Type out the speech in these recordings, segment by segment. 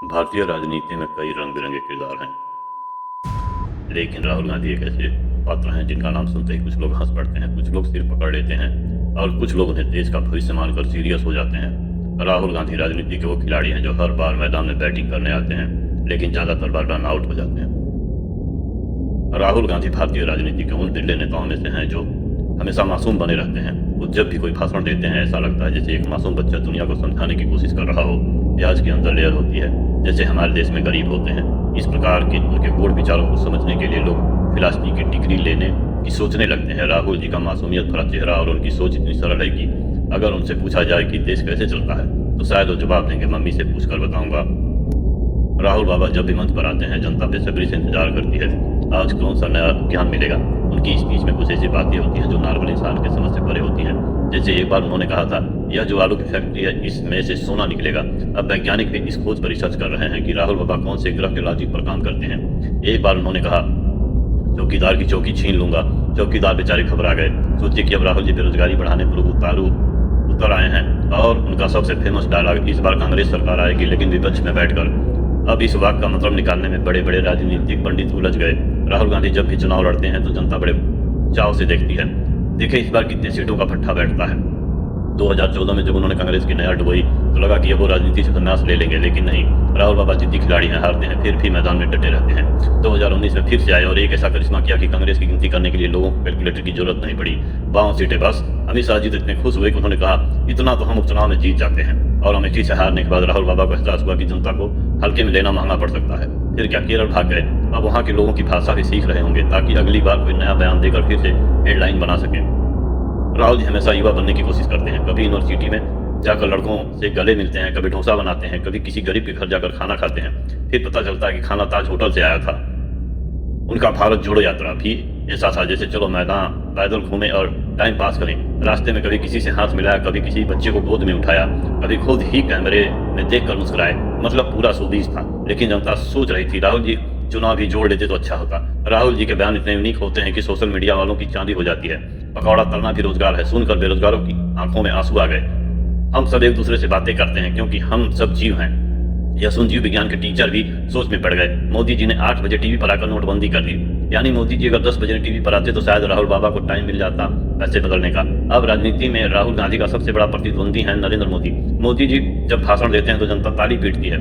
भारतीय राजनीति में कई रंग-बिरंगे किरदार हैं, लेकिन राहुल गांधी एक ऐसे पात्र हैं जिनका नाम सुनते ही कुछ लोग हंस पड़ते हैं, कुछ लोग सिर पकड़ लेते हैं और कुछ लोग उन्हें देश का भविष्य मानकर सीरियस हो जाते हैं। राहुल गांधी राजनीति के वो खिलाड़ी हैं जो हर बार मैदान में बैटिंग करने आते हैं, लेकिन ज्यादातर बार रन आउट हो जाते हैं। राहुल गांधी भारतीय राजनीति के उन बिरले नेताओं में से हैं जो हमेशा मासूम बने रहते हैं। वो जब भी कोई भाषण देते हैं ऐसा लगता है जैसे एक मासूम बच्चा दुनिया को समझाने की कोशिश कर रहा हो। प्याज के अंदर लेयर होती है, जैसे हमारे देश में गरीब होते हैं। इस प्रकार के उनके गूढ़ विचारों को समझने के लिए लोग फिलॉसफी की डिग्री लेने की सोचने लगते हैं। राहुल जी का मासूमियत भरा चेहरा और उनकी सोच इतनी सरल है कि अगर उनसे पूछा जाए कि देश कैसे चलता है तो शायद वो जवाब देंगे, मम्मी से पूछकर बताऊंगा। राहुल बाबा जब भी मंच पर आते हैं जनता बेसब्री से इंतजार करती है आज कौन सा नया ज्ञान मिलेगा। उनकी स्पीच में कुछ ऐसी बातें होती हैं जो नॉर्मल इंसान के समझ से परे होती हैं। जैसे एक बार उन्होंने कहा था, यह जो आलू की फैक्ट्री है इसमें से सोना निकलेगा। अब वैज्ञानिक भी इस खोज पर रिसर्च कर रहे हैं कि राहुल बाबा कौन से ग्रह के लॉजिक पर काम करते हैं। एक बार उन्होंने कहा, चौकीदार की चौकी छीन लूंगा। चौकीदार बेचारे घबरा गए। सोचिए कि अब राहुल जी बेरोजगारी बढ़ाने पर उतर आए हैं और उनका सबसे फेमस डायलॉग, इस बार कांग्रेस सरकार आएगी लेकिन विपक्ष में बैठकर। अब इस वाक्य का मतलब निकालने में बड़े बड़े राजनीतिक पंडित उलझ गए। राहुल गांधी जब भी चुनाव लड़ते हैं तो जनता बड़े चाव से देखती है, देखें इस बार कितने सीटों का भट्ठा बैठता है। 2014 में जब उन्होंने कांग्रेस की नया डुबोई तो लगा कि अब वो राजनीति से संन्यास ले लेंगे, लेकिन नहीं। राहुल बाबा जिद्दी खिलाड़ी हैं, हारते हैं फिर भी मैदान में डटे रहते हैं। 2019 में फिर से आए और एक ऐसा करिश्मा किया कि कांग्रेस की गिनती करने के लिए लोगों को कैलकुलेटर की जरूरत नहीं पड़ी। 52 सीटें बस। अमित शाह जी तो इतने खुश हुए कि उन्होंने कहा, इतना तो हम उपचुनाव में जीत जाते हैं। और अमेठी से हारने के बाद राहुल बाबा को एहसास हुआ कि जनता को हल्के में लेना महंगा पड़ सकता है। फिर क्या, केरल भाग गए। अब वहाँ के लोगों की भाषा भी सीख रहे होंगे ताकि अगली बार कोई नया बयान देकर फिर से हेडलाइन बना सके। राहुल जी हमेशा युवा बनने की कोशिश करते हैं। कभी यूनिवर्सिटी में जाकर लड़कों से गले मिलते हैं, कभी डोसा बनाते हैं, कभी किसी गरीब के घर जाकर खाना खाते हैं। फिर पता चलता है कि खाना ताज होटल से आया था। उनका भारत जोड़ो यात्रा भी ऐसा था जैसे चलो मैदान पैदल घूमें और टाइम पास करें। रास्ते में कभी किसी से हाथ मिलाया, कभी किसी बच्चे को गोद में उठाया, कभी खुद ही कैमरे में देखकर मुस्कुराए। मतलब पूरा शोबीज था। लेकिन जनता सोच रही थी राहुल जी चुनाव भी जोड़ लेते तो अच्छा होता। राहुल जी के बयान इतने यूनिक होते हैं कि सोशल मीडिया वालों की चांदी हो जाती है। पकौड़ा तलना भी रोजगार है सुनकर बेरोजगारों की आंखों में आंसू आ गए। हम सब एक दूसरे से बातें करते हैं क्योंकि हम सब जीव हैं। यह सुन जीव विज्ञान के टीचर भी सोच में पड़ गए। मोदी जी ने 8 बजे टीवी पर आकर नोटबंदी कर दी। यानी मोदी जी अगर 10 बजे टीवी पर आते तो शायद राहुल बाबा को टाइम मिल जाता पैसे बदलने का। अब राजनीति में राहुल गांधी का सबसे बड़ा प्रतिद्वंदी है नरेंद्र मोदी। मोदी जी जब भाषण देते हैं तो जनता ताली पीटती है।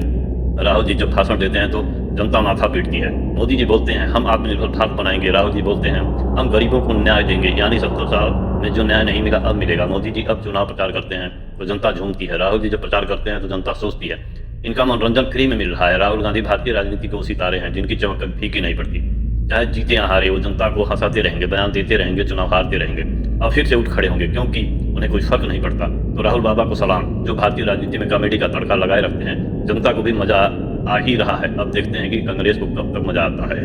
राहुल जी जब भाषण देते हैं तो जनता माथा पीटती है। मोदी जी बोलते हैं हम आत्मनिर्भर भारत बनाएंगे। राहुल जी बोलते हैं हम गरीबों को न्याय देंगे। यानी 70 साल में जो न्याय नहीं मिला अब मिलेगा। मोदी जी अब चुनाव प्रचार करते हैं तो जनता झूमती है। राहुल जी जब प्रचार करते हैं तो जनता सोचती है इनका मनोरंजन फ्री में मिल रहा है। राहुल गांधी भारतीय राजनीति के वो सितारे हैं जिनकी चमक कभी फीकी नहीं पड़ती। चाहे जीते या हारे वो जनता को हंसाते रहेंगे, बयान देते रहेंगे, चुनाव हारते रहेंगे और फिर से उठ खड़े होंगे क्योंकि उन्हें कोई फर्क नहीं पड़ता। तो राहुल बाबा को सलाम जो भारतीय राजनीति में कॉमेडी का तड़का लगाए रखते हैं। जनता को भी मजा आ ही रहा है। अब देखते हैं कि कांग्रेस को कब तक मजा आता है।